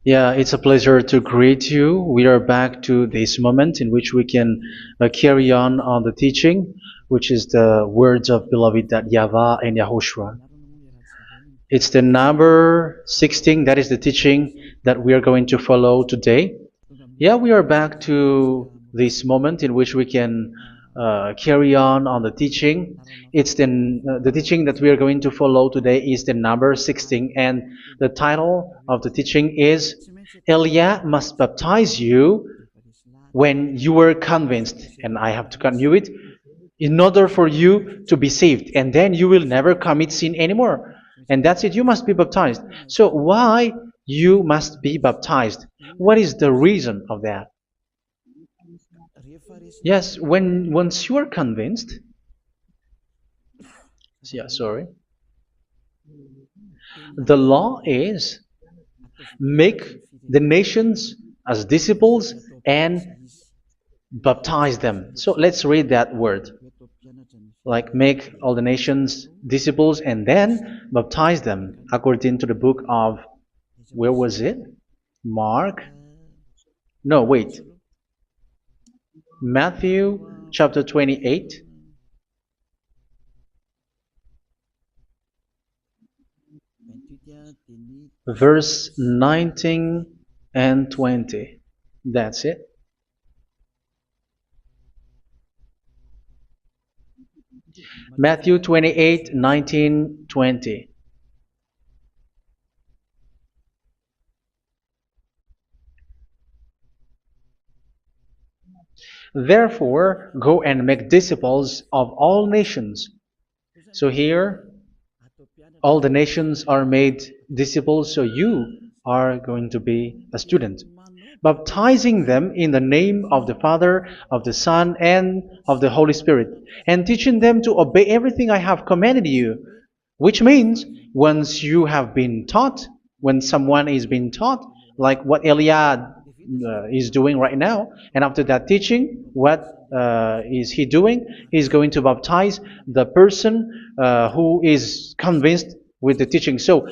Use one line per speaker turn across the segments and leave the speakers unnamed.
Yeah, it's a pleasure to greet you. We are back to this moment in which we can carry on the teaching, which is the words of beloved that YAHVAH and YAHOSHUA. It's the number 16, that is the teaching that we are going to follow today. Yeah, we are back to this moment in which we can carry on the teaching. It's the teaching that we are going to follow today is the number 16, and the title of the teaching is Elia must baptize you when you were convinced, and I have to continue it, in order for you to be saved, and then you will never commit sin anymore. And that's it, you must be baptized. So why you must be baptized? What is the reason of that? Yes, once you are convinced, yeah, sorry, the law is make the nations as disciples and baptize them. So let's read that word. Like make all the nations disciples and then baptize them according to the book of, where was it? Mark? No, wait. Matthew chapter 28. Verse 19 and 20. That's it. Matthew 28, 19, 20. Therefore, go and make disciples of all nations. So here, all the nations are made disciples, so you are going to be a student. Baptizing them in the name of the Father, of the Son, and of the Holy Spirit, and teaching them to obey everything I have commanded you. Which means, once you have been taught, when someone is being taught, like what Elia is doing right now, and after that teaching, what is he doing? He's going to baptize the person who is convinced with the teaching. So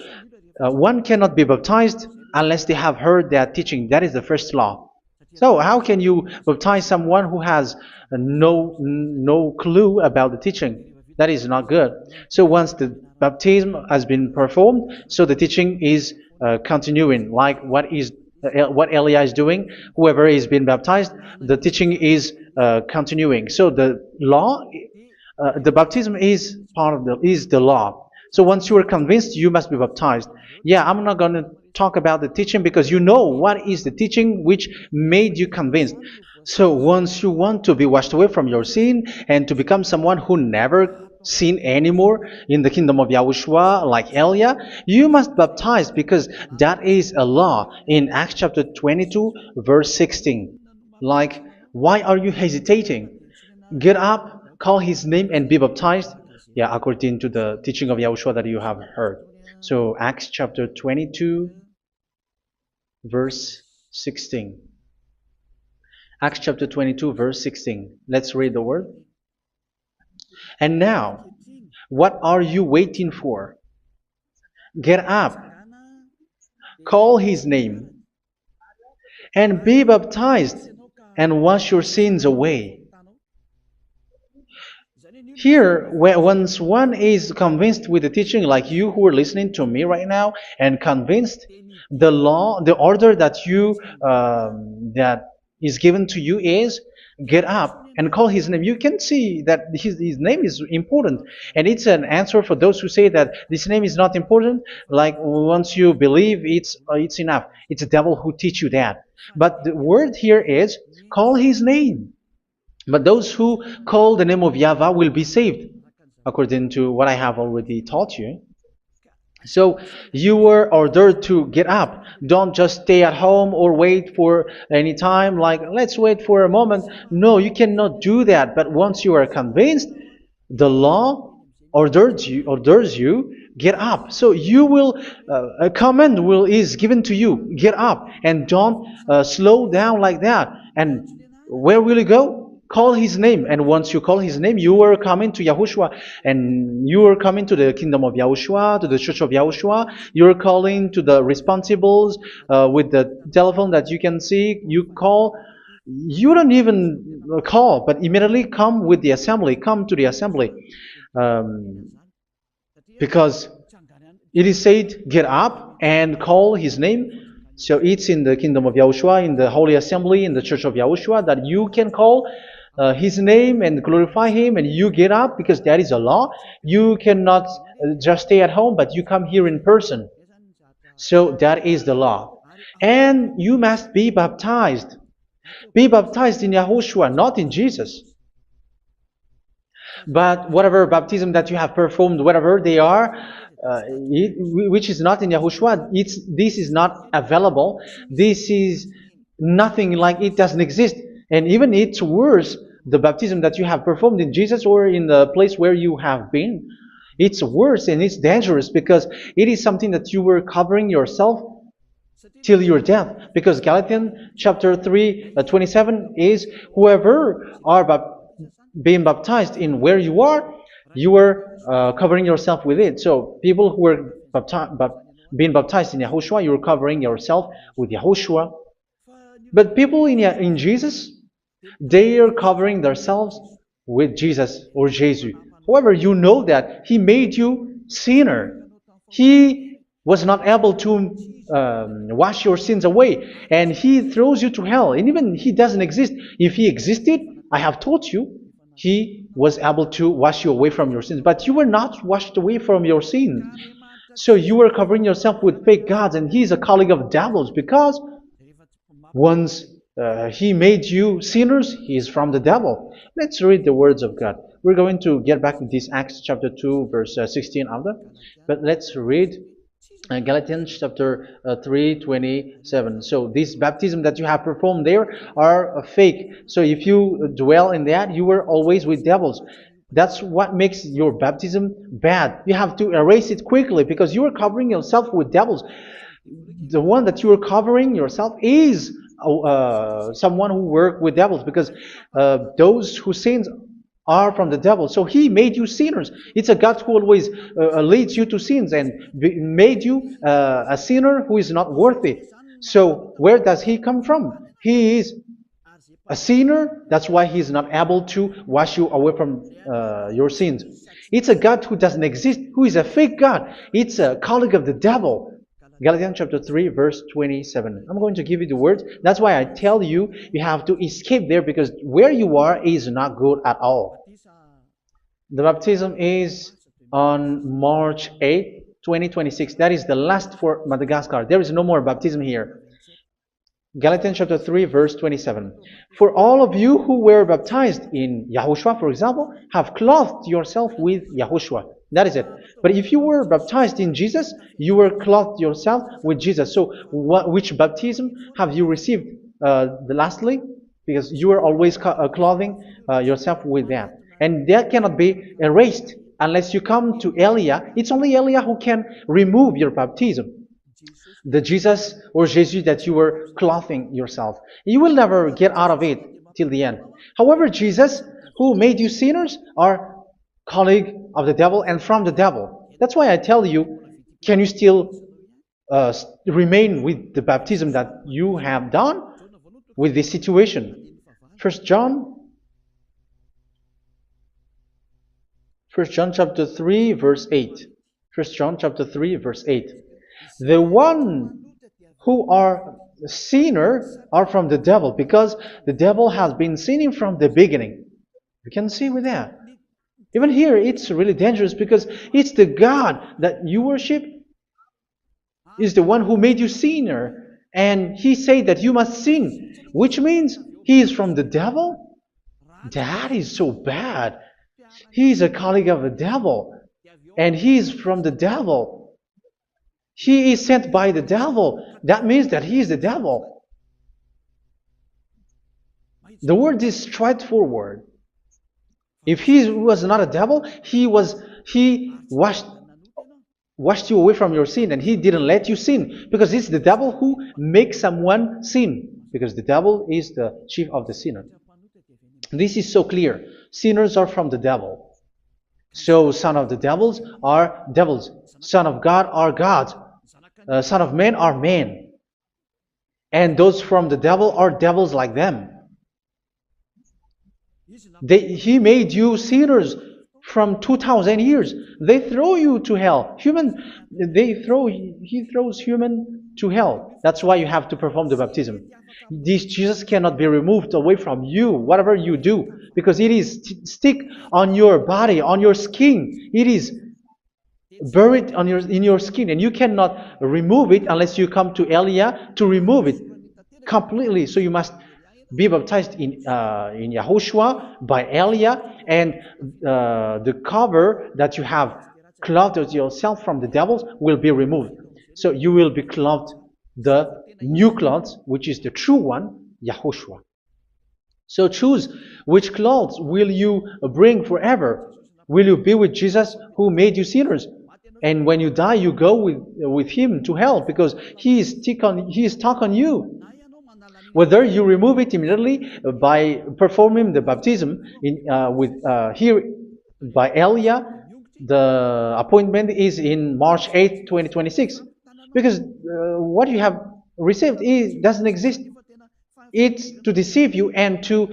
one cannot be baptized unless they have heard that teaching. That is the first law. So how can you baptize someone who has no clue about the teaching? That is not good. So once the baptism has been performed, so the teaching is continuing, like what Elia is doing. Whoever is being baptized, the teaching is continuing. So the law, the baptism is part of the law. So once you are convinced, you must be baptized. Yeah, I'm not going to talk about the teaching because you know what is the teaching which made you convinced. So once you want to be washed away from your sin and to become someone who never sin anymore in the kingdom of Yahushua, like Elia, you must baptize because that is a law in Acts chapter 22, verse 16. Like, why are you hesitating? Get up, call his name, and be baptized. Yeah, according to the teaching of Yahushua that you have heard. So Acts chapter 22, verse 16. Acts chapter 22, verse 16. Let's read the word. And now, what are you waiting for? Get up, call his name, and be baptized, and wash your sins away. Here, once one is convinced with the teaching, like you who are listening to me right now, and convinced, the law, the order that that is given to you is get up and call his name. You can see that his name is important, and it's an answer for those who say that this name is not important. Like once you believe, it's enough. It's the devil who teach you that. But the word here is call his name. But those who call the name of YAHVAH will be saved, according to what I have already taught you. So you were ordered to get up. Don't just stay at home or wait for any time, like let's wait for a moment. No, you cannot do that. But once you are convinced, the law orders you get up. So you will a command is given to you, get up, and don't slow down like that. And where will you go? call his name. And once you call his name, you are coming to Yahushua. And you are coming to the kingdom of Yahushua, to the church of Yahushua. You're calling to the responsibles with the telephone that you can see. You call. You don't even call, but immediately come with the assembly. Come to the assembly. Um, because it is said, get up and call his name. So it's in the kingdom of Yahushua, in the holy assembly, in the church of Yahushua, that you can call his name and glorify him, and you get up because that is a law. You cannot just stay at home, but you come here in person. So that is the law. And you must be baptized. Be baptized in Yahushua, not in Jesus. But whatever baptism that you have performed, whatever they are, which is not in Yahushua, this is not available. This is nothing, like it doesn't exist. And even it's worse, the baptism that you have performed in Jesus or in the place where you have been. It's worse and it's dangerous because it is something that you were covering yourself till your death. Because Galatians chapter 3, 27 is, whoever are being baptized in where you are covering yourself with it. So people who were being baptized in Yahushua, you're covering yourself with Yahushua. But people in Jesus, they are covering themselves with Jesus or Jesus. However, you know that He made you sinner. He was not able to wash your sins away, and He throws you to hell. And even He doesn't exist. If He existed, I have taught you, He was able to wash you away from your sins. But you were not washed away from your sins. So you were covering yourself with fake gods, and He's a colleague of devils, because once He made you sinners, He is from the devil. Let's read the words of God. We're going to get back to this Acts chapter 2, verse 16 after. But let's read Galatians chapter 3:27. So this baptism that you have performed there are fake. So if you dwell in that, you were always with devils. That's what makes your baptism bad. You have to erase it quickly because you are covering yourself with devils. The one that you are covering yourself is someone who worked with devils, because those who sin are from the devil. So He made you sinners. It's a God who always leads you to sins and made you a sinner who is not worthy. So where does He come from? He is a sinner. That's why He is not able to wash you away from your sins. It's a God who doesn't exist, who is a fake God. It's a colleague of the devil. Galatians chapter 3, verse 27. I'm going to give you the words. That's why I tell you, you have to escape there, because where you are is not good at all. The baptism is on March 8, 2026. That is the last for Madagascar. There is no more baptism here. Galatians chapter 3, verse 27. For all of you who were baptized in Yahushua, for example, have clothed yourself with Yahushua. That is it. But if you were baptized in Jesus, you were clothed yourself with Jesus. So which baptism have you received lastly? Because you are always clothing yourself with that. And that cannot be erased unless you come to Elia. It's only Elia who can remove your baptism. The Jesus or Jesus that you were clothing yourself. You will never get out of it till the end. However, Jesus, who made you sinners, are colleague of the devil and from the devil. That's why I tell you, can you still remain with the baptism that you have done with this situation? First John chapter 3, verse 8. First John chapter 3, verse 8. The one who are sinner are from the devil, because the devil has been sinning from the beginning. You can see with that. Even here, it's really dangerous, because it's the God that you worship is the one who made you sinner, and He said that you must sin, which means He is from the devil. That is so bad. He is a colleague of the devil, and He is from the devil. He is sent by the devil. That means that He is the devil. The word is straightforward. If He was not a devil, He washed you away from your sin, and He didn't let you sin, because it's the devil who makes someone sin, because the devil is the chief of the sinner. This is so clear. Sinners are from the devil. So son of the devils are devils. Son of God are gods. Son of men are men. And those from the devil are devils like them. He made you sinners from 2,000 years. They throw you to hell. He throws human to hell. That's why you have to perform the baptism. This Jesus cannot be removed away from you, whatever you do, because it is stick on your body, on your skin. It is buried in your skin, and you cannot remove it unless you come to Elia to remove it completely. So you must be baptized in YAHOSHUA by Elia, and the cover that you have clothed yourself from the devils will be removed. So you will be clothed the new clothes, which is the true one, YAHOSHUA. So choose which clothes will you bring forever. Will you be with Jesus who made you sinners? And when you die, you go with him to hell because he is stuck on you. Whether you remove it immediately by performing the baptism here by Elia, the appointment is in March 8, 2026. Because what you have received doesn't exist. It's to deceive you and to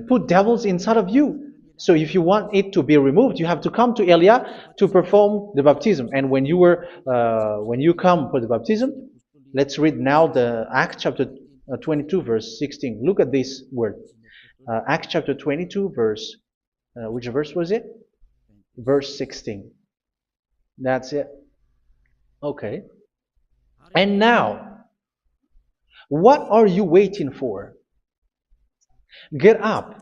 put devils inside of you. So if you want it to be removed, you have to come to Elia to perform the baptism. And when you come for the baptism, let's read now the Acts chapter 22 verse 16. Look at this word. Acts chapter 22 verse, which verse was it? Verse 16. That's it. Okay. And now, what are you waiting for? Get up.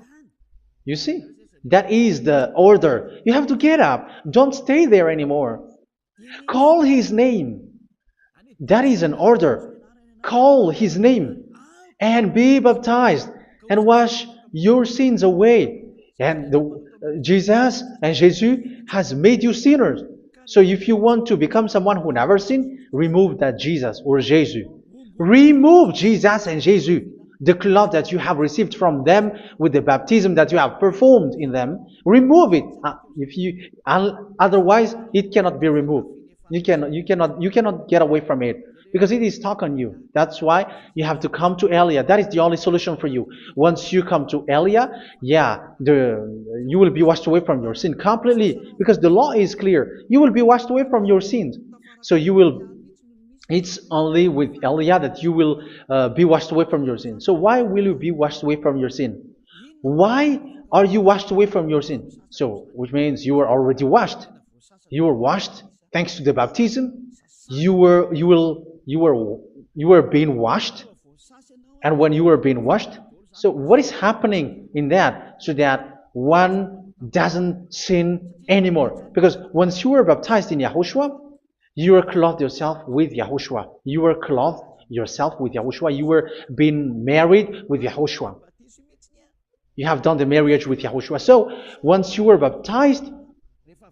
You see, that is the order. You have to get up. Don't stay there anymore. Call his name. That is an order. Call his name and be baptized and wash your sins away. And Jesus has made you sinners. So if you want to become someone who never sinned, remove that Jesus or Jesus. Remove Jesus and Jesus, the cloth that you have received from them with the baptism that you have performed in them. Remove it. Otherwise, it cannot be removed. You cannot get away from it because it is stuck on you. That's why you have to come to Elia. That is the only solution for you. Once you come to Elia, you will be washed away from your sin completely because the law is clear. You will be washed away from your sins. So it's only with Elia that you will be washed away from your sin. So why will you be washed away from your sin? Why are you washed away from your sin? So, which means you were already washed. You were washed thanks to the baptism. You were being washed. And when you were being washed, so what is happening in that? So that one doesn't sin anymore. Because once you were baptized in YAHOSHUA, you were clothed yourself with YAHOSHUA. You were clothed yourself with YAHOSHUA. You were being married with YAHOSHUA. You have done the marriage with YAHOSHUA. So once you were baptized,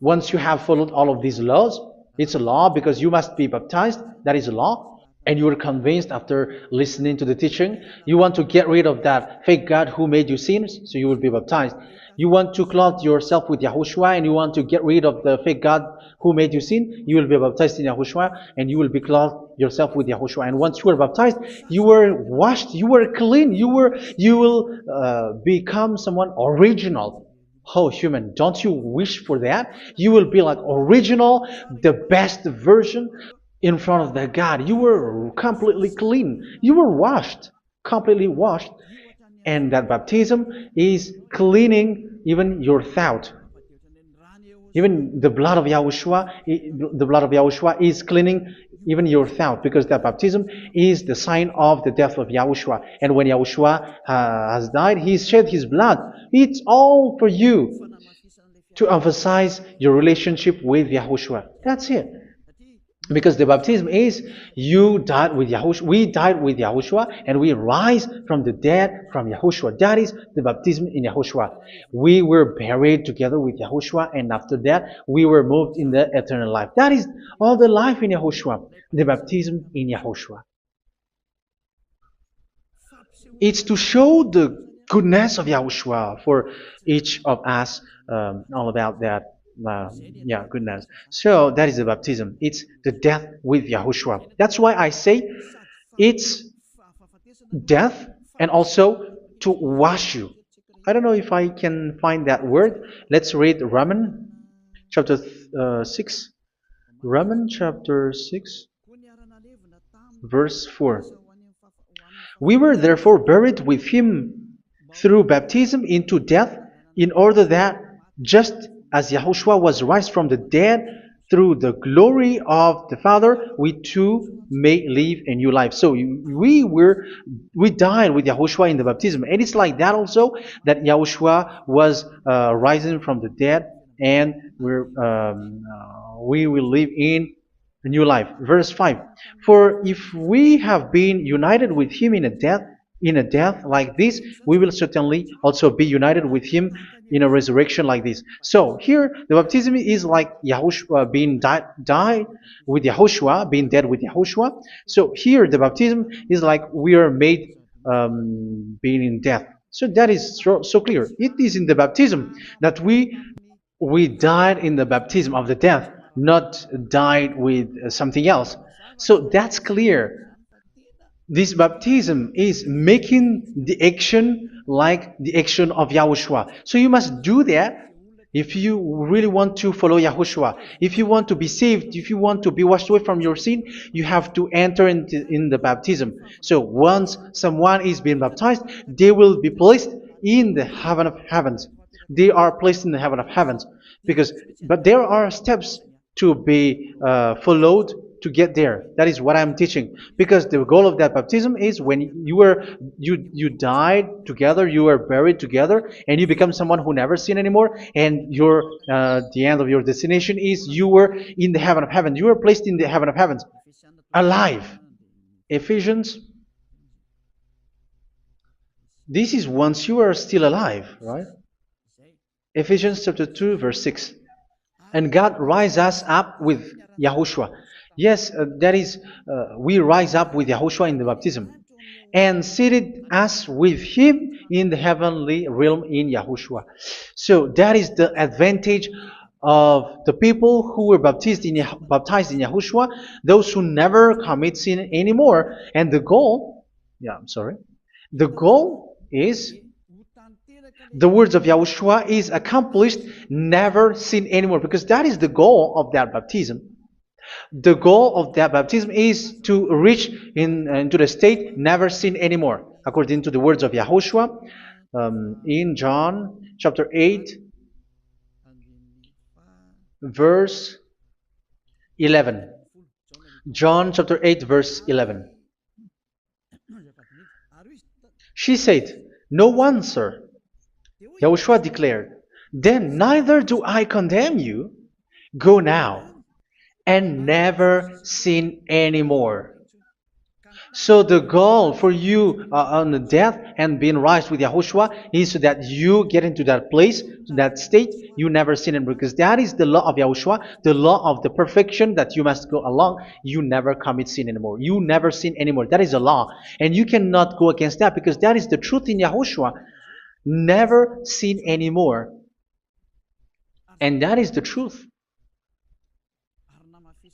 once you have followed all of these laws, it's a law because you must be baptized. That is a law. And you are convinced after listening to the teaching, you want to get rid of that fake God who made you sinners, so you will be baptized. You want to clothe yourself with YAHOSHUA and you want to get rid of the fake God who made you sin, you will be baptized in YAHOSHUA and you will be clothed yourself with YAHOSHUA. And once you are baptized, you were washed, you were clean, you will become someone original. Oh, human, don't you wish for that? You will be like original, the best version in front of the God. You were completely clean. You were washed, completely washed. And that baptism is cleaning even your thought. Even the blood of YAHOSHUA is cleaning even your thought, because that baptism is the sign of the death of YAHOSHUA. And when YAHOSHUA has died, he shed his blood. It's all for you to emphasize your relationship with YAHOSHUA. That's it. Because the baptism is you died with YAHOSHUA, we died with YAHOSHUA, and we rise from the dead from YAHOSHUA. That is the baptism in YAHOSHUA. We were buried together with YAHOSHUA, and after that we were moved in the eternal life. That is all the life in YAHOSHUA, the baptism in YAHOSHUA. It's to show the goodness of Yahushua for each of us, all about that. Yeah, goodness. So that is the baptism. It's the death with Yahushua. That's why I say it's death and also to wash you. I don't know if I can find that word. Let's read Romans chapter 6. Romans chapter 6, verse 4. We were therefore buried with him through baptism into death, in order that, just as Yahushua was raised from the dead through the glory of the Father, we too may live a new life. So we died with Yahushua in the baptism, and it's like that also that Yahushua was rising from the dead, and we will live in a new life. Verse 5. For if we have been united with him in a death like this, we will certainly also be united with him in a resurrection like this. So here the baptism is like Yahushua being died with Yahushua, being dead with Yahushua. So here the baptism is like we are made being in death. So that is so clear. It is in the baptism that we died in the baptism of the death, not died with something else. So that's clear. This baptism is making the action like the action of Yahushua. So you must do that if you really want to follow Yahushua. If you want to be saved, if you want to be washed away from your sin, you have to enter in the baptism. So once someone is being baptized, they will be placed in the heaven of heavens. They are placed in the heaven of heavens, but there are steps to be followed to get there. That is what I'm teaching, because the goal of that baptism is when you died together, you were buried together, and you become someone who never sin anymore, and the end of your destination is you were in the heaven of heaven. You were placed in the heaven of heavens, alive. Ephesians. This is once you are still alive, right? Ephesians chapter 2, verse 6. And God rise us up with Yahushua. Yes, that is, we rise up with Yahushua in the baptism. And seated us with him in the heavenly realm in Yahushua. So that is the advantage of the people who were baptized in Yahushua, those who never commit sin anymore. And the goal, the goal is the words of Yahushua is accomplished, never sin anymore, because that is the goal of that baptism. The goal of that baptism is to reach into the state never sin anymore, according to the words of Yahushua in John chapter 8, verse 11. John chapter 8, verse 11. She said, "No one, sir." Yahushua declared, "Then neither do I condemn you. Go now and never sin anymore." So the goal for you on the death and being raised with Yahushua is so that you get into that place, that state, you never sin anymore. Because that is the law of Yahushua, the law of the perfection that you must go along. You never commit sin anymore. You never sin anymore. That is a law. And you cannot go against that, because that is the truth in Yahushua. Never sin anymore. And that is the truth.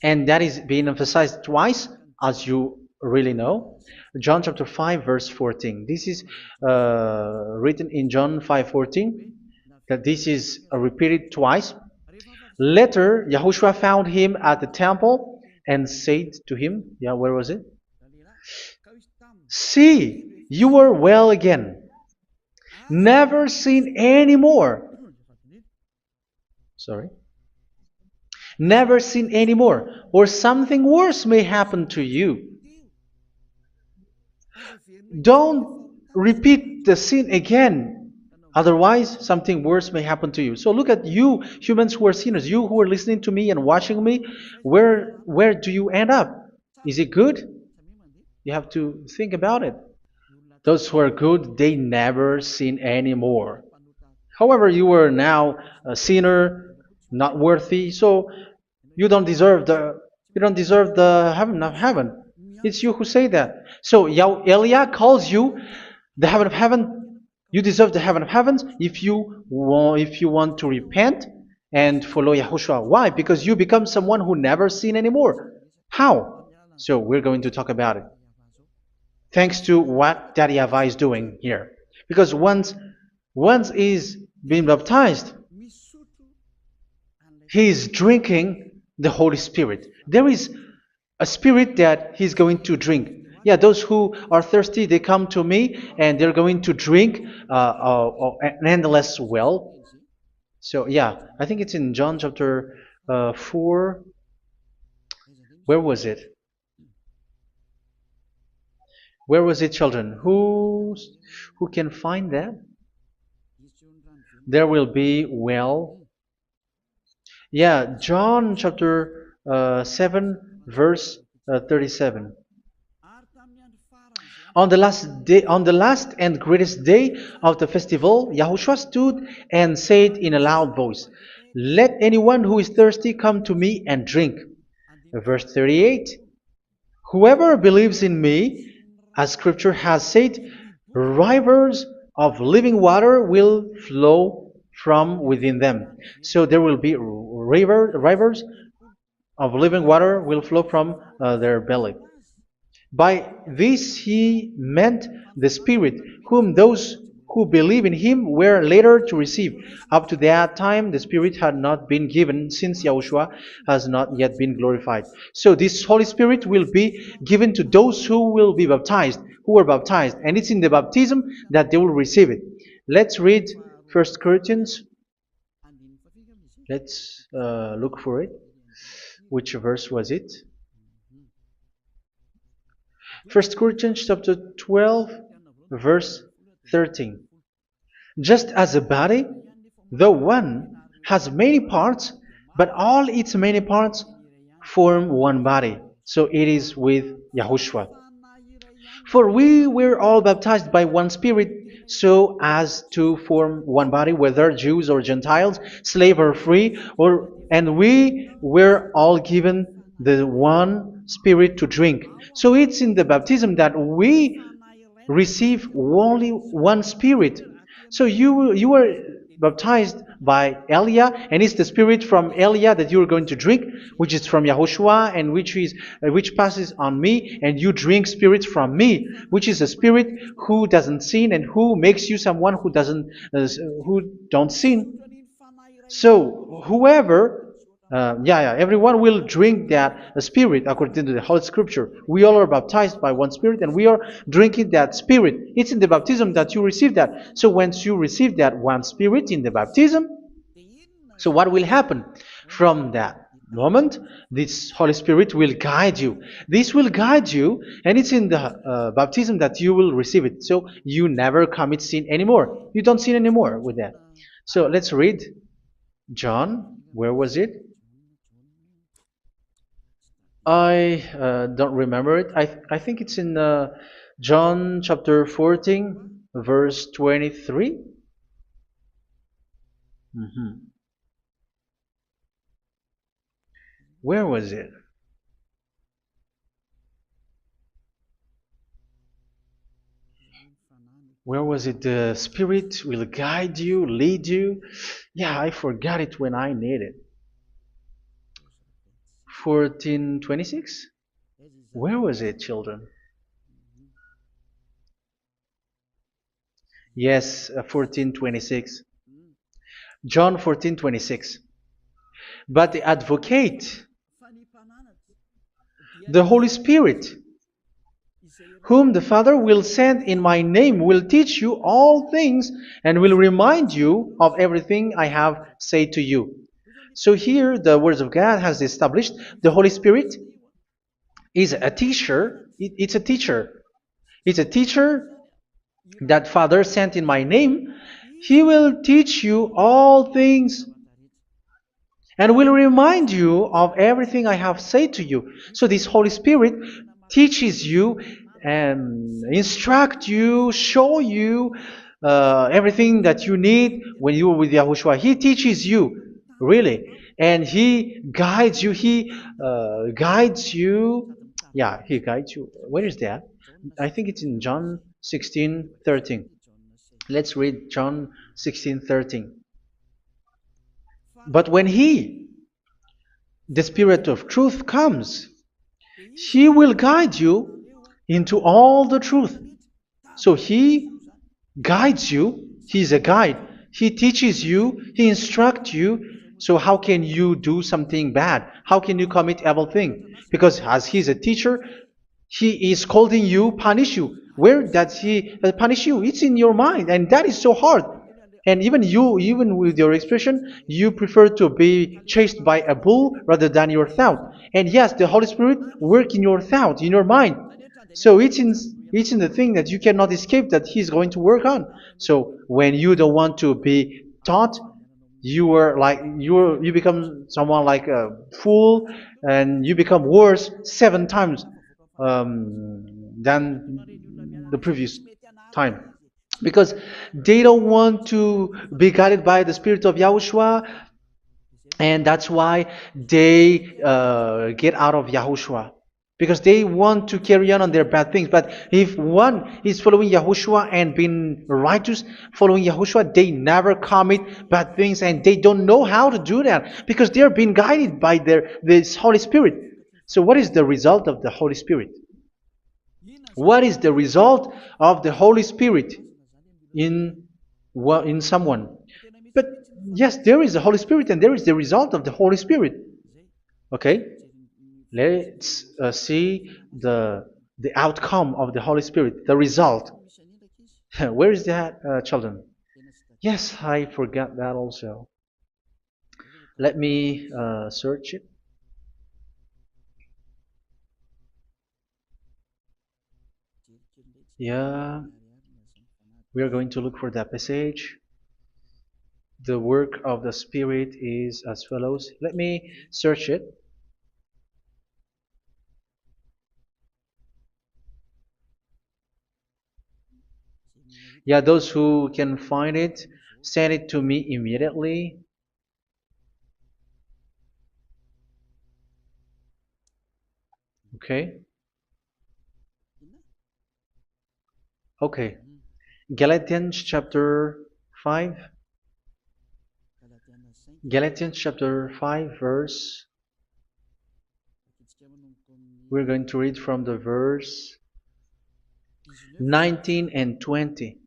And that is being emphasized twice, as you really know. John chapter 5, verse 14. This is written in John 5:14, that this is repeated twice. Later, Yahushua found him at the temple and said to him, where was it? "See, you are well again. Never sin anymore." Never sin anymore, or something worse may happen to you. Don't repeat the sin again. Otherwise, something worse may happen to you. So look at you, humans who are sinners, you who are listening to me and watching me. Where do you end up? Is it good? You have to think about it. Those who are good, they never sin anymore. However, you are now a sinner, not worthy, so you don't deserve the heaven of heaven. It's you who say that. So Eliah calls you the heaven of heaven You deserve the heaven of heavens if you want to repent and follow Yahushua. Why? Because you become someone who never sin anymore. How? So we're going to talk about it. Thanks to what Daddy YAHVAH is doing here. Because once he's been baptized, he is drinking the Holy Spirit. There is a spirit that he's going to drink. Yeah, those who are thirsty, they come to me and they're going to drink an endless well. So yeah, I think it's in John chapter 4. Where was it? Where was it, children? Who can find that? There will be well. Yeah, John chapter 7, verse 37. On the last and greatest day of the festival, Yahushua stood and said in a loud voice, "Let anyone who is thirsty come to me and drink." Verse 38, "Whoever believes in me, as scripture has said, rivers of living water will flow from within them." So there will be rivers of living water will flow from their belly. By this he meant the Spirit, whom those who believe in him were later to receive. Up to that time, the Spirit had not been given, since Yahushua has not yet been glorified. So this Holy Spirit will be given to those who will be baptized, who were baptized, and it's in the baptism that they will receive it. Let's read 1 Corinthians. Let's look for it. Which verse was it? 1 Corinthians chapter 12, verse 13. Just as a body, though one, has many parts, but all its many parts form one body. So it is with Yahushua. For we were all baptized by one Spirit, so as to form one body, whether Jews or Gentiles, slave or free, and we were all given the one Spirit to drink. So it's in the baptism that we receive only one Spirit. So you were baptized by Elia, and it's the Spirit from Elia that you are going to drink, which is from Yahushua, and which passes on me, and you drink Spirit from me, which is a Spirit who doesn't sin and who makes you someone who don't sin. So whoever everyone will drink that Spirit according to the Holy Scripture. We all are baptized by one Spirit, and we are drinking that Spirit. It's in the baptism that you receive that. So once you receive that one Spirit in the baptism, so what will happen? From that moment, this Holy Spirit will guide you. This will guide you, and it's in the baptism that you will receive it. So you never commit sin anymore. You don't sin anymore with that. So let's read John. Where was it? I don't remember it. I think it's in John chapter 14, verse 23. Where was it? Where was it? The Spirit will guide you, lead you. Yeah, I forgot it when I need it. 14:26? Where was it, children? Yes, 14:26. John 14:26. But the advocate, the Holy Spirit, whom the Father will send in my name, will teach you all things and will remind you of everything I have said to you. So here the words of God has established the Holy Spirit is a teacher. It's a teacher. It's a teacher that Father sent in my name. He will teach you all things and will remind you of everything I have said to you. So this Holy Spirit teaches you and instruct you, show you everything that you need when you are with Yahushua. He teaches you, really. And He guides you. He guides you. Yeah, He guides you. Where is that? I think it's in John 16:13. Let's read John 16:13. But when He, the Spirit of truth, comes, He will guide you into all the truth. So He guides you. He's a guide. He teaches you. He instructs you. So how can you do something bad? How can you commit evil thing? Because as He's a teacher, He is scolding you, punish you. Where does He punish you? It's in your mind, and that is so hard. And even you, even with your expression, you prefer to be chased by a bull rather than your thought. And yes, the Holy Spirit work in your thought, in your mind. So it's in the thing that you cannot escape that He's going to work on. So when you don't want to be taught, you become someone like a fool, and you become worse 7 times than the previous time, because they don't want to be guided by the Spirit of Yahushua, and that's why they get out of Yahushua, because they want to carry on their bad things. But if one is following Yahushua and being righteous, following Yahushua, they never commit bad things, and they don't know how to do that because they are being guided by this Holy Spirit. So what is the result of the Holy Spirit? What is the result of the Holy Spirit in someone? But yes, there is the Holy Spirit, and there is the result of the Holy Spirit. Okay, let's see the outcome of the Holy Spirit, the result. Where is that, children? Yes, I forgot that also. Let me search it. Yeah, we are going to look for that passage. The work of the Spirit is as follows. Let me search it. Yeah, those who can find it, send it to me immediately. Okay. Okay. Galatians chapter 5. Galatians chapter 5 verse. We're going to read from the verse 19 and 20.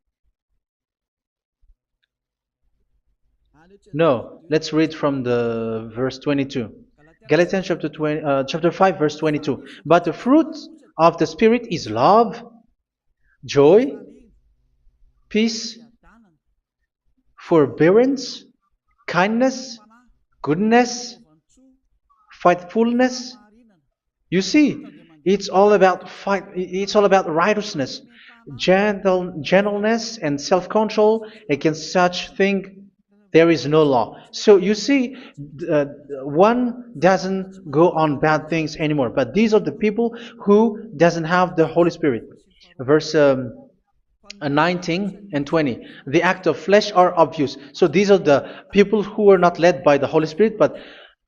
No, let's read from the verse 22. Galatians chapter 5 verse 22. But the fruit of the Spirit is love, joy, peace, forbearance, kindness, goodness, faithfulness. You see, it's all about fight. It's all about righteousness, gentleness, and self-control. Against such thing, there is no law. So you see, one doesn't go on bad things anymore. But these are the people who doesn't have the Holy Spirit. Verse 19 and 20. The act of flesh are obvious. So these are the people who are not led by the Holy Spirit, but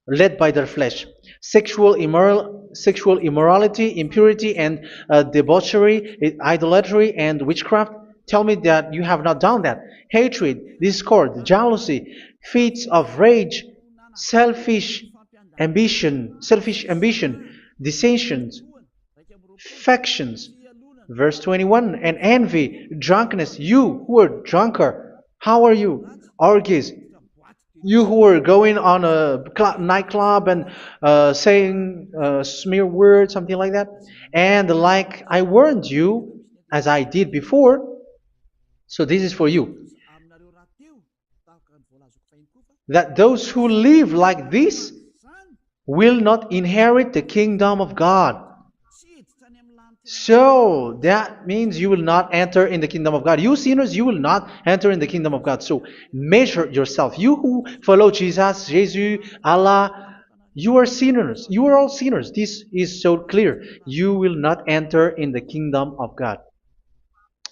led by their flesh. Sexual immorality, impurity, and debauchery, idolatry, and witchcraft. Tell me that you have not done that. Hatred, discord, jealousy, fits of rage, selfish ambition, dissensions, factions. Verse 21, and envy, drunkenness. You who are drunkard, how are you? Orgies. You who are going on a nightclub and saying smear words, something like that. And like I warned you, as I did before, so this is for you. That those who live like this will not inherit the kingdom of God. So that means you will not enter in the kingdom of God. You sinners, you will not enter in the kingdom of God. So measure yourself. You who follow Jesus, Allah, you are sinners. You are all sinners. This is so clear. You will not enter in the kingdom of God.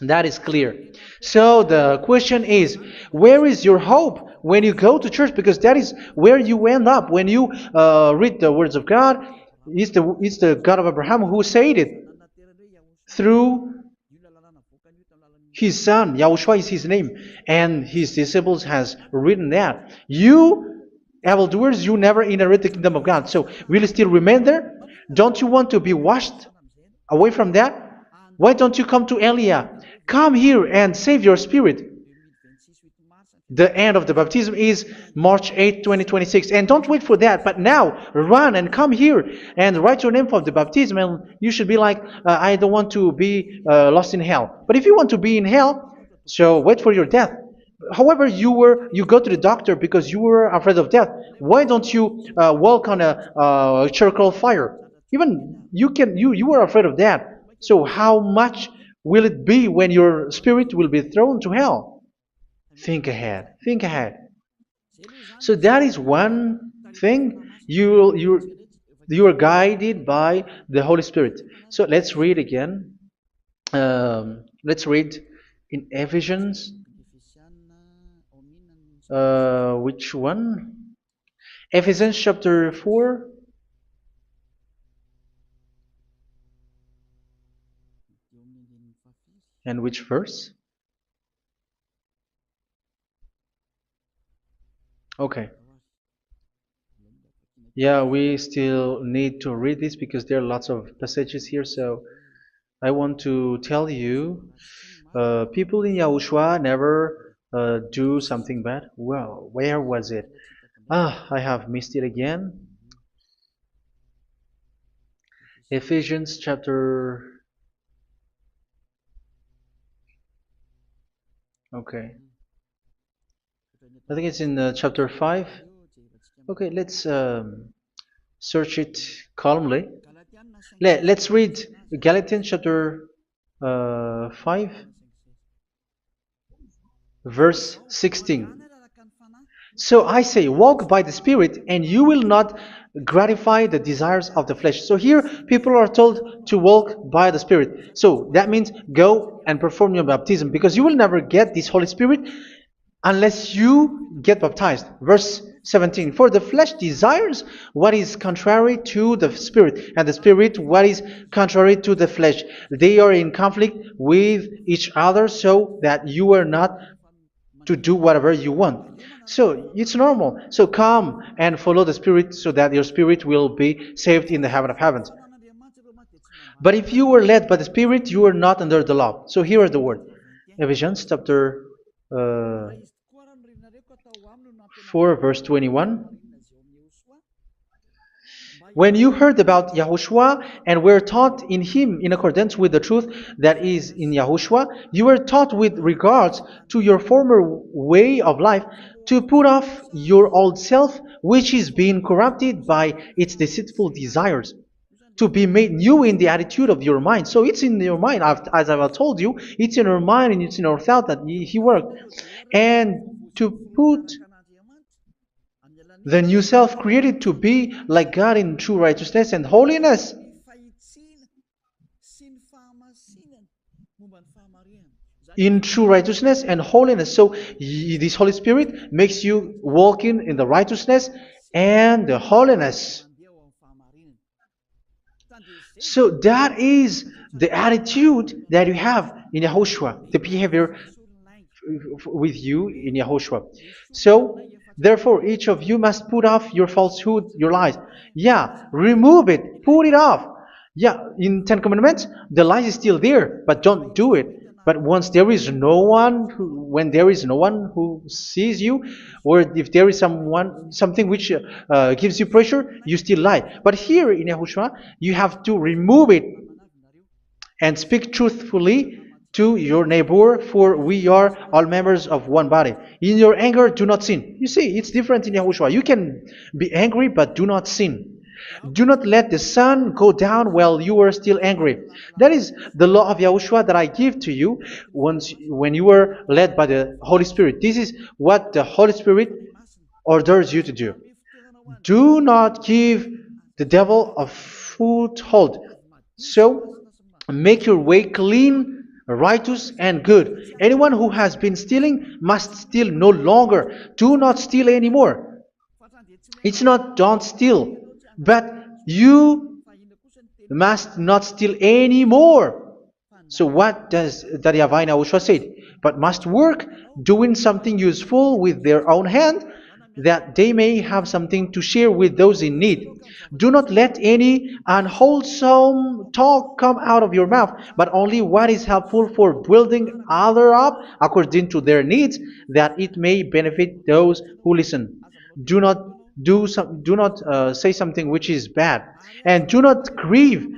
That is clear. So the question is, where is your hope when you go to church? Because that is where you end up when you read the words of God. It's the God of Abraham who said it. Through His son, Yahushua is his name, and his disciples has written that. You evildoers, you never inherit the kingdom of God. So will you still remain there? Don't you want to be washed away from that? Why don't you come to Elia? Come here and save your spirit. The end of the baptism is March 8th, 2026. And don't wait for that, but now run and come here and write your name for the baptism. And you should be like, I don't want to be lost in hell. But if you want to be in hell, so wait for your death. However, you go to the doctor because you were afraid of death. Why don't you walk on a charcoal fire? Even you were afraid of that. So how much will it be when your spirit will be thrown to hell? Think ahead. Think ahead. So that is one thing. You are guided by the Holy Spirit. So let's read again. Let's read in Ephesians. Which one? Ephesians chapter 4. And which verse? Okay. Yeah, we still need to read this because there are lots of passages here. So I want to tell you, people in Yahushua never do something bad. Well, where was it? I have missed it again. Ephesians chapter. Okay. I think it's in chapter 5. Okay, let's search it calmly. Let's read Galatians chapter 5, verse 16. So I say, walk by the Spirit, and you will not gratify the desires of the flesh. So here, people are told to walk by the Spirit. So that means go and perform your baptism, because you will never get this Holy Spirit unless you get baptized. Verse 17. For the flesh desires what is contrary to the Spirit, and the Spirit what is contrary to the flesh. They are in conflict with each other, so that you are not to do whatever you want. So it's normal. So come and follow the Spirit so that your spirit will be saved in the heaven of heavens. But if you were led by the Spirit, you are not under the law. So here is the word. Ephesians chapter 4 verse 21. When you heard about Yahushua and were taught in him in accordance with the truth that is in Yahushua, you were taught with regards to your former way of life to put off your old self, which is being corrupted by its deceitful desires, to be made new in the attitude of your mind. So it's in your mind, as I've told you, it's in your mind and it's in your thought that he worked. And to put the new self created to be like God in true righteousness and holiness. In true righteousness and holiness. So this Holy Spirit makes you walk in the righteousness and the holiness. So that is the attitude that you have in Yahushua, the behavior with you in Yahushua. So therefore, each of you must put off your falsehood, your lies. Yeah, remove it, put it off. Yeah, in Ten Commandments, the lies is still there, but don't do it. But once there is no one, when there is no one who sees you, or if there is something which gives you pressure, you still lie. But here in Yahushua, you have to remove it and speak truthfully to your neighbor, for we are all members of one body. In your anger, do not sin. You see, it's different in Yahushua. You can be angry, but do not sin. Do not let the sun go down while you are still angry. That is the law of Yahushua that I give to you when you were led by the Holy Spirit. This is what the Holy Spirit orders you to do. Do not give the devil a foothold. So, make your way clean, righteous, and good. Anyone who has been stealing must steal no longer. Do not steal anymore. It's not don't steal, but you must not steal anymore. So what does Daddy Yahweh Yahushua say? But must work doing something useful with their own hand, that they may have something to share with those in need. Do not let any unwholesome talk come out of your mouth, but only what is helpful for building others up according to their needs, that it may benefit those who listen. Do not do not say something which is bad, and do not grieve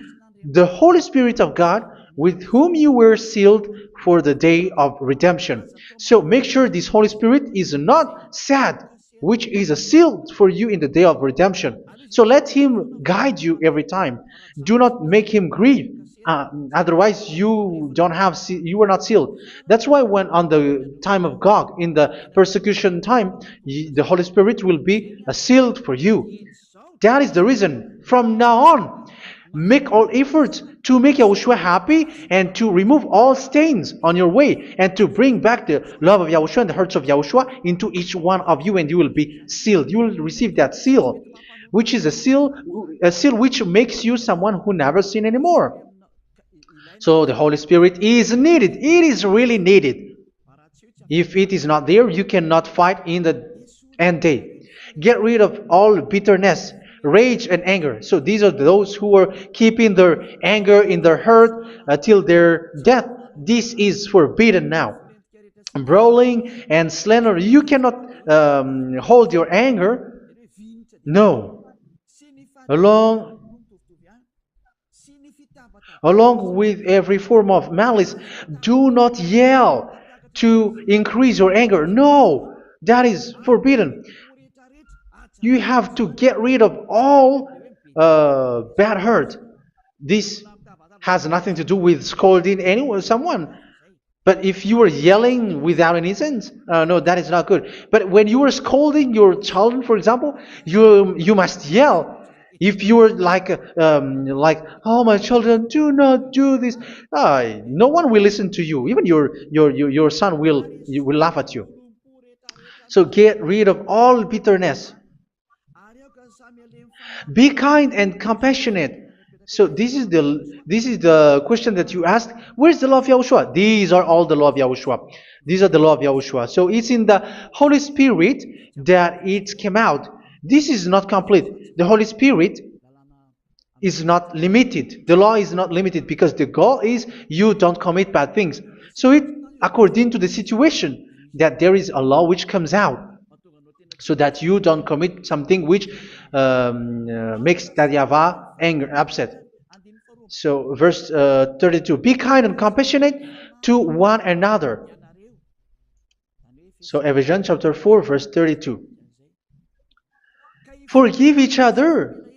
the Holy Spirit of God, with whom you were sealed for the day of redemption. So make sure this Holy Spirit is not sad, which is a seal for you in the day of redemption. So let him guide you every time. Do not make him grieve. Otherwise, you don't have you were not sealed. That's why when on the time of God, in the persecution time, the Holy Spirit will be sealed for you. That is the reason. From now on, make all efforts to make Yahushua happy and to remove all stains on your way and to bring back the love of Yahushua and the hearts of Yahushua into each one of you, and you will be sealed. You will receive that seal, which is a seal which makes you someone who never sin anymore. So the Holy Spirit is needed. It is really needed. If it is not there, you cannot fight in the end day. Get rid of all bitterness, rage, and anger. So these are those who are keeping their anger in their heart till their death. This is forbidden now. Brawling and slander. You cannot hold your anger. No. Along Along with every form of malice, do not yell to increase your anger. No, that is forbidden. You have to get rid of all bad hurt. This has nothing to do with scolding anyone, someone. But if you are yelling without any sense, no, that is not good. But when you are scolding your children, for example, you must yell. If you are like, oh my children, do not do this, no one will listen to you. Even your son will laugh at you. So get rid of all bitterness. Be kind and compassionate. So this is the question that you asked. Where's the law of Yahushua? These are all the law of Yahushua. These are the law of Yahushua. So it's in the Holy Spirit that it came out. This is not complete. The Holy Spirit is not limited. The law is not limited because the goal is you don't commit bad things. So it according to the situation that there is a law which comes out, so that you don't commit something which makes that YAHVAH anger, upset. So verse 32, be kind and compassionate to one another. So Ephesians chapter 4 verse 32. Forgive each other.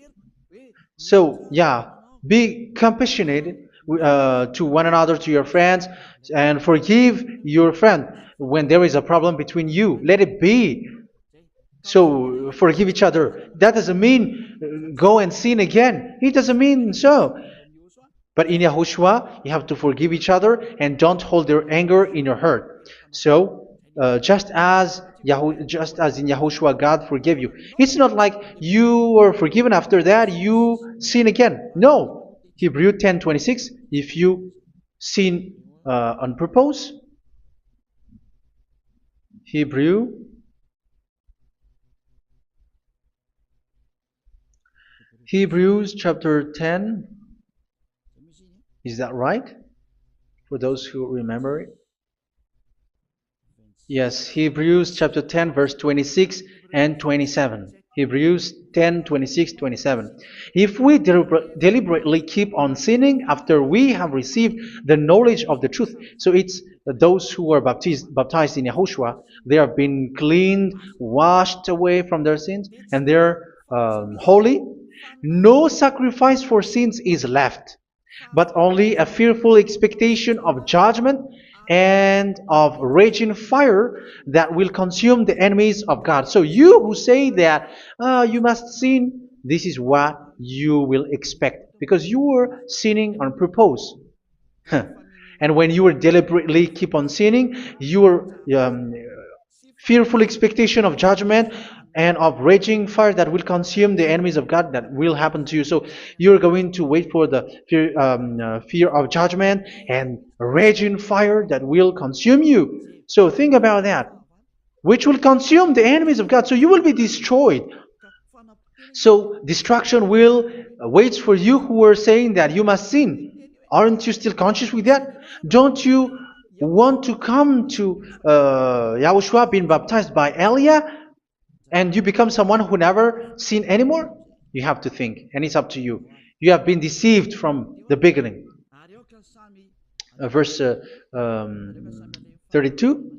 So yeah, be compassionate to one another, to your friends, and forgive your friend when there is a problem between you. Let it be. So forgive each other. That doesn't mean go and sin again. It doesn't mean so. But in Yahushua, you have to forgive each other and don't hold your anger in your heart. So just as in Yahushua, God forgave you. It's not like you were forgiven after that you sin again. No. Hebrew 10:26. If you sin on purpose, Hebrews chapter 10. Is that right? For those who remember it. Yes, Hebrews chapter 10 verse 26 and 27. Hebrews 10, 26, 27. If we deliberately keep on sinning after we have received the knowledge of the truth, so it's those who are baptized in Yahushua, they have been cleaned, washed away from their sins, and they're holy. No sacrifice for sins is left, but only a fearful expectation of judgment and of raging fire that will consume the enemies of God. So you who say that you must sin, this is what you will expect, because you were sinning on purpose. And when you will deliberately keep on sinning, your fearful expectation of judgment and of raging fire that will consume the enemies of God that will happen to you. So you're going to wait for the fear of judgment and raging fire that will consume you. So think about that, which will consume the enemies of God. So you will be destroyed. So destruction will wait for you who were saying that you must sin. Aren't you still conscious with that? Don't you want to come to Yahushua being baptized by Elia and you become someone who never sin anymore? You have to think, and it's up to you. You have been deceived from the beginning. Verse 32.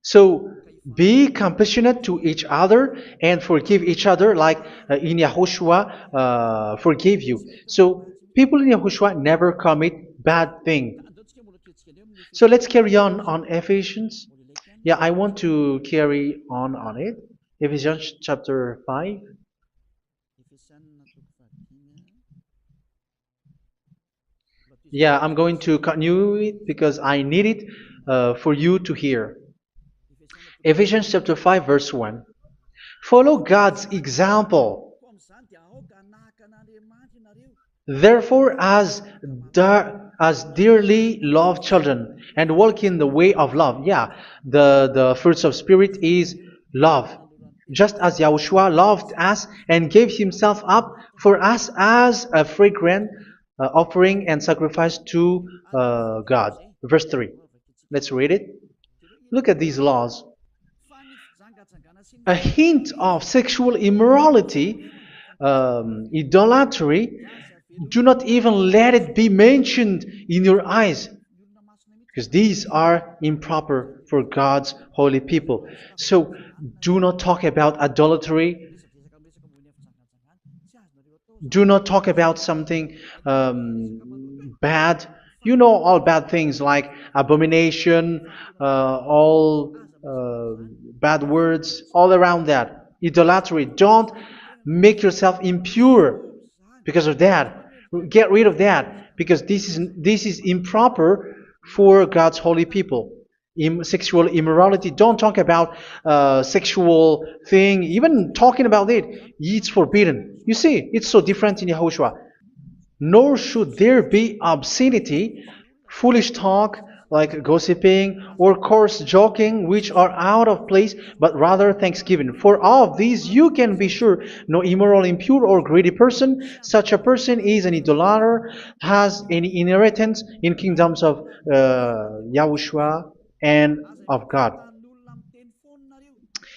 So be compassionate to each other and forgive each other like in Yahushua forgave you. So people in Yahushua never commit bad thing. So let's carry on Ephesians. Yeah, I want to carry on it. Ephesians chapter 5. Yeah, I'm going to continue it because I need it for you to hear. Ephesians chapter 5 verse 1. Follow God's example. Therefore, as dearly loved children, and walk in the way of love. Yeah, the fruits of spirit is love. Just as Yahushua loved us and gave himself up for us as a fragrant offering and sacrifice to God. Verse 3. Let's read it. Look at these laws. A hint of sexual immorality, idolatry, do not even let it be mentioned in your eyes, because these are improper for God's holy people. So do not talk about idolatry. Do not talk about something bad. You know all bad things like abomination, all bad words, all around that. Idolatry. Don't make yourself impure because of that. Get rid of that because this is improper for God's holy people. Sexual immorality. Don't talk about sexual thing. Even talking about it's forbidden. You see, it's so different in Yahushua. Nor should there be obscenity, foolish talk like gossiping or coarse joking, which are out of place, but rather thanksgiving. For of these you can be sure: no immoral, impure, or greedy person, such a person is an idolater, has any inheritance in kingdoms of Yahushua and of God.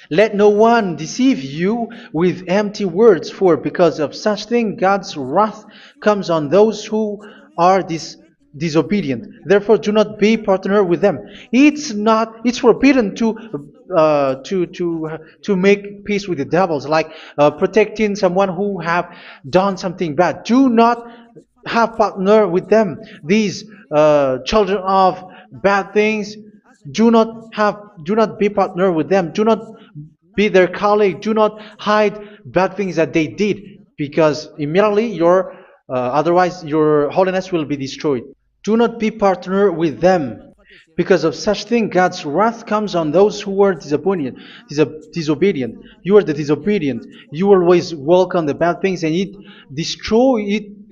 Let no one deceive you with empty words, for because of such thing God's wrath comes on those who are disobedient. Therefore, do not be partner with them. It's forbidden to make peace with the devils, like protecting someone who have done something bad. Do not have partner with them. These children of bad things. Do not be partner with them. Do not be their colleague. Do not hide bad things that they did, because immediately otherwise your holiness will be destroyed. Do not be partner with them. Because of such thing, God's wrath comes on those who are disobedient. Disobedient. You are the disobedient. You always walk on the bad things, and it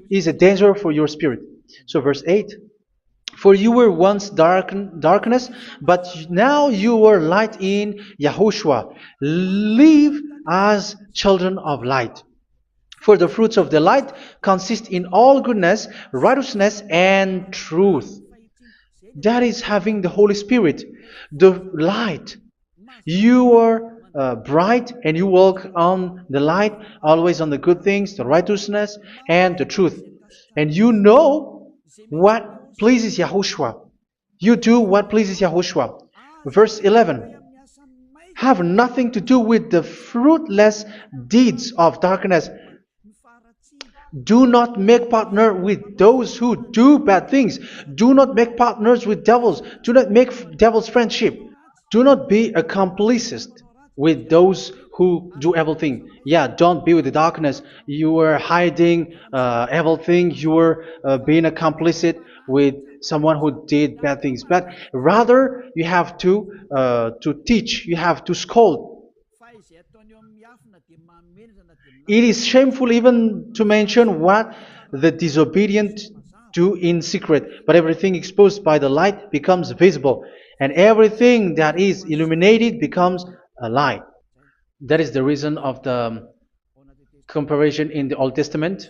is a danger for your spirit. So verse 8. For you were once darkness, but now you are light in Yahushua. Live as children of light. For the fruits of the light consist in all goodness, righteousness, and truth. That is having the Holy Spirit, the light. You are bright and you walk on the light, always on the good things, the righteousness, and the truth. And you know what pleases Yahushua. You do what pleases Yahushua. Verse 11. Have nothing to do with the fruitless deeds of darkness. Do not make partner with those who do bad things. Do not make partners with devils. Do not make devils friendship. Do not be accomplices with those who do evil thing. Yeah, don't be with the darkness. You are hiding evil thing. You are being complicit with someone who did bad things. But rather, you have to teach. You have to scold. It is shameful even to mention what the disobedient do in secret, but everything exposed by the light becomes visible, and everything that is illuminated becomes a light. That is the reason of the comparison in the Old Testament.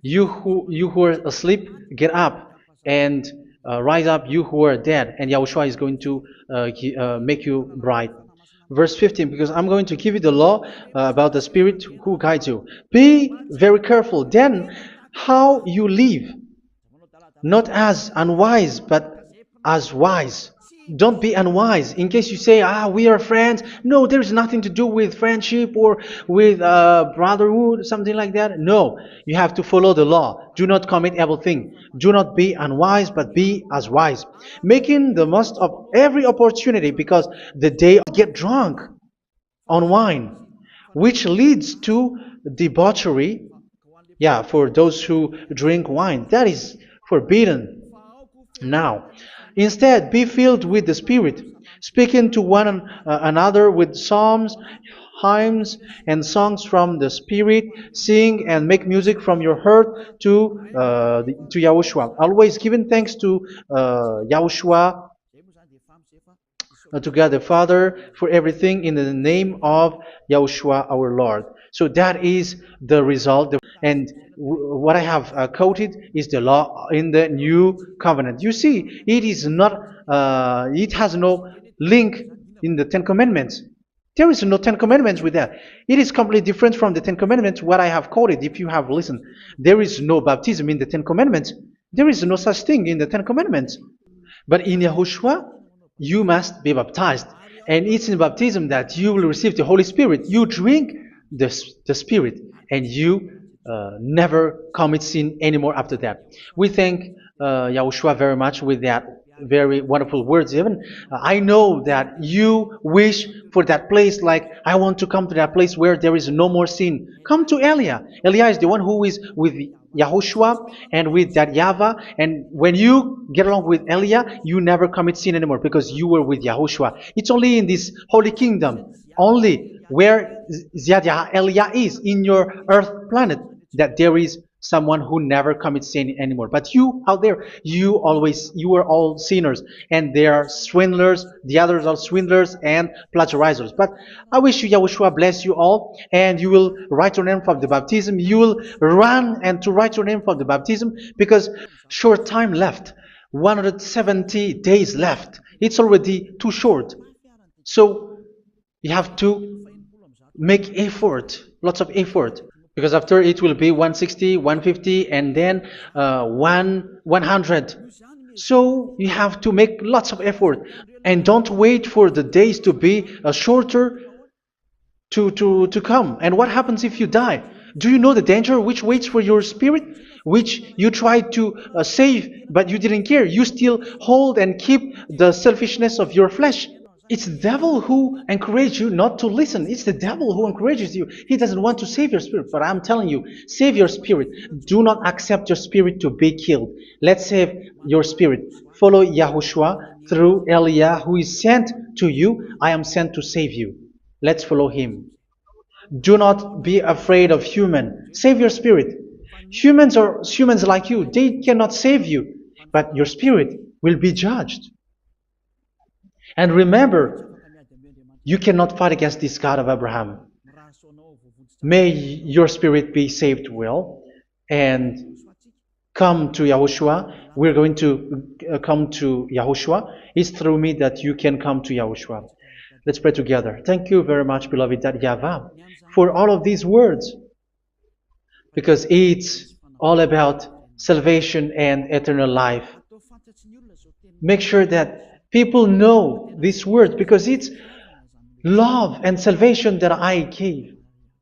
You who are asleep, get up and rise up, you who are dead, and Yahushua is going to make you bright. Verse 15, because I'm going to give you the law about the Spirit who guides you. Be very careful then how you live, not as unwise, but as wise. Don't be unwise. In case you say, we are friends. No, there's nothing to do with friendship or with brotherhood, something like that. No, you have to follow the law. Do not commit evil thing. Do not be unwise, but be as wise. Making the most of every opportunity, because the day get drunk on wine, which leads to debauchery. Yeah, for those who drink wine, that is forbidden. Now, instead, be filled with the Spirit, speaking to one another with psalms, hymns, and songs from the Spirit. Sing and make music from your heart to Yahushua. Always giving thanks to Yahushua, to God the Father, for everything in the name of Yahushua our Lord. So that is the result. And what I have quoted is the law in the new covenant. You see, it is not. It has no link in the Ten Commandments. There is no Ten Commandments with that. It is completely different from the Ten Commandments. What I have quoted, if you have listened, there is no baptism in the Ten Commandments. There is no such thing in the Ten Commandments. But in Yahushua, you must be baptized. And it's in baptism that you will receive the Holy Spirit. You drink the Spirit, and you never commit sin anymore after that. We thank Yahushua very much with that very wonderful words. Even I know that you wish for that place, like I want to come to that place where there is no more sin. Come to Elia. Elia is the one who is with Yahushua and with that YAHVAH, and when you get along with Elia, you never commit sin anymore because you were with Yahushua. It's only in this holy kingdom, only where Ziad Elia is, in your earth planet, that there is someone who never commits sin anymore. But you out there, you are all sinners, and they are swindlers. The others are swindlers and plagiarizers. But I wish you, Yahushua, bless you all, and you will write your name for the baptism. You will run and to write your name for the baptism, because short time left, 170 days left. It's already too short. So you have to make effort, lots of effort. Because after it will be 160, 150, and then 100. So you have to make lots of effort. And don't wait for the days to be shorter to come. And what happens if you die? Do you know the danger which waits for your spirit? Which you tried to save, but you didn't care. You still hold and keep the selfishness of your flesh. It's the devil who encourages you not to listen. It's the devil who encourages you. He doesn't want to save your spirit. But I'm telling you, save your spirit. Do not accept your spirit to be killed. Let's save your spirit. Follow Yahushua through Elia, who is sent to you. I am sent to save you. Let's follow him. Do not be afraid of human. Save your spirit. Humans are humans like you. They cannot save you. But your spirit will be judged. And remember, you cannot fight against this God of Abraham. May your spirit be saved well and come to Yahushua. We're going to come to Yahushua. It's through me that you can come to Yahushua. Let's pray together. Thank you very much, beloved YAHVAH, for all of these words, because it's all about salvation and eternal life. Make sure that people know these words, because it's love and salvation that I gave.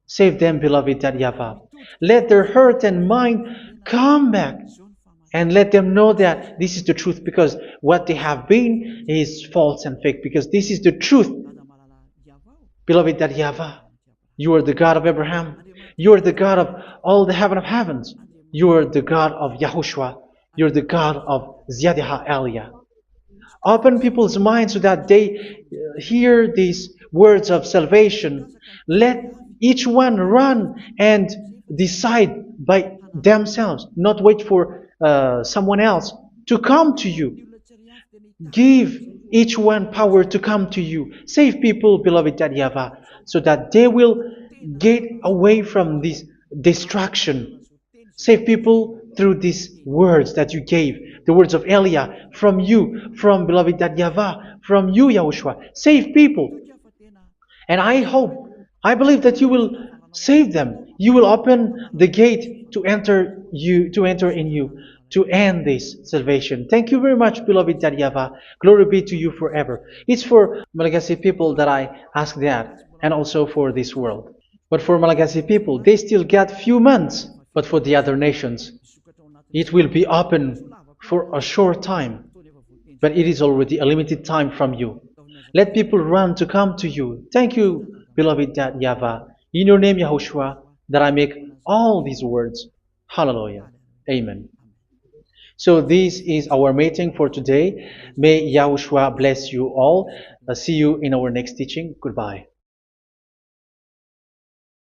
Save them, beloved YAHVAH. Let their heart and mind come back, and let them know that this is the truth, because what they have been is false and fake, because this is the truth. Beloved YAHVAH, you are the God of Abraham. You are the God of all the heaven of heavens. You are the God of Yahushua. You are the God of Ziad Elia. Open people's minds so that they hear these words of salvation. Let each one run and decide by themselves, not wait for someone else to come to you. Give each one power to come to you. Save people, beloved YAHVAH, so that they will get away from this distraction. Save people through these words that you gave, the words of Elia, from you, from beloved YAHVAH, from you, Yahushua. Save people. And I believe that you will save them. You will open the gate to enter in you, to end this salvation. Thank you very much, beloved YAHVAH. Glory be to you forever. It's for Malagasy people that I ask that, and also for this world. But for Malagasy people, they still get few months. But for the other nations, it will be open for a short time. But it is already a limited time from you. Let people run to come to you. Thank you, beloved YAHVAH. In your name, Yahushua, that I make all these words. Hallelujah. Amen. So this is our meeting for today. May Yahushua bless you all. See you in our next teaching. Goodbye.